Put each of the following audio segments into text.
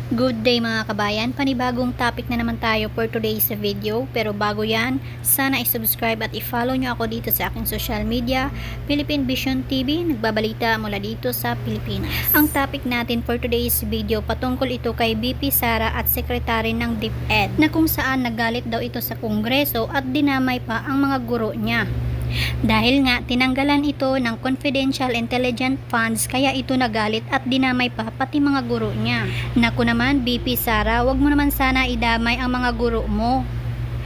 Good day mga kabayan, panibagong topic na naman tayo for today's video. Pero bago yan, sana i-subscribe at i-follow nyo ako dito sa aking social media, Philippine Vision TV, nagbabalita mula dito sa Pilipinas. Ang topic natin for today's video, patungkol ito kay VP Sara at Secretary ng DepEd, na kung saan nagalit daw ito sa Kongreso at dinamay pa ang mga guro niya. Dahil nga tinanggalan ito ng confidential intelligence funds, kaya ito nagalit at dinamay pa pati mga guro niya. Naku naman VP Sara, wag mo naman sana idamay ang mga guro mo.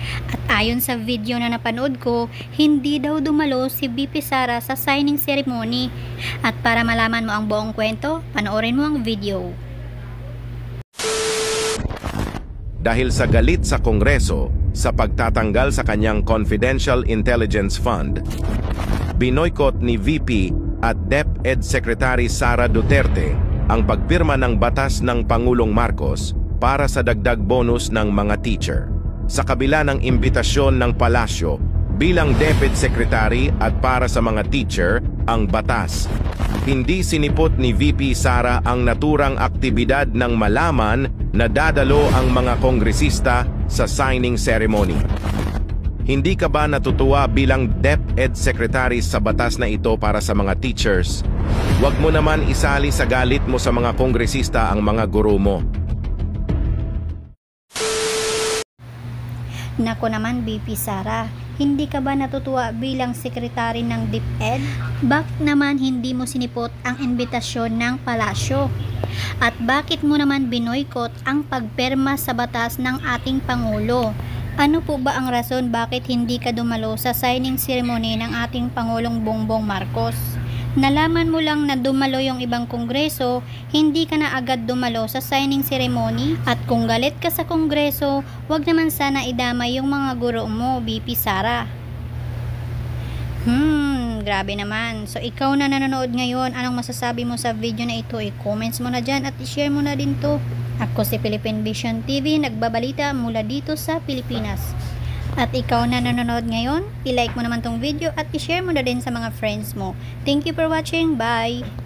At ayon sa video na napanood ko, hindi daw dumalo si VP Sara sa signing ceremony. At para malaman mo ang buong kwento, panoorin mo ang video. Dahil sa galit sa Kongreso sa pagtatanggal sa kanyang Confidential Intelligence Fund, binoykot ni VP at DepEd Secretary Sara Duterte ang pagpirma ng batas ng Pangulong Marcos para sa dagdag bonus ng mga teacher. Sa kabila ng imbitasyon ng palasyo bilang DepEd Secretary at para sa mga teacher ang batas, hindi sinipot ni VP Sara ang naturang aktibidad ng malaman na dadalo ang mga kongresista sa signing ceremony. Hindi ka ba natutuwa bilang DepEd Secretary sa batas na ito para sa mga teachers? Huwag mo naman isali sa galit mo sa mga kongresista ang mga guro mo. Nako naman VP Sara, hindi ka ba natutuwa bilang sekretary ng DepEd? Bakit naman hindi mo sinipot ang imbitasyon ng palasyo? At bakit mo naman binoykot ang pagperma sa batas ng ating Pangulo? Ano po ba ang rason bakit hindi ka dumalo sa signing ceremony ng ating Pangulong Bongbong Marcos? Nalaman mo lang na dumalo yung ibang kongreso, hindi ka na agad dumalo sa signing ceremony? At kung galit ka sa kongreso, wag naman sana idamay yung mga guro mo, VP Sara. Grabe naman. So ikaw na nanonood ngayon, anong masasabi mo sa video na ito? I-comments mo na dyan at i-share mo na din to. Ako si Philippine Vision TV, nagbabalita mula dito sa Pilipinas. At ikaw na nanonood ngayon, i-like mo naman tong video at i-share mo na din sa mga friends mo. Thank you for watching. Bye!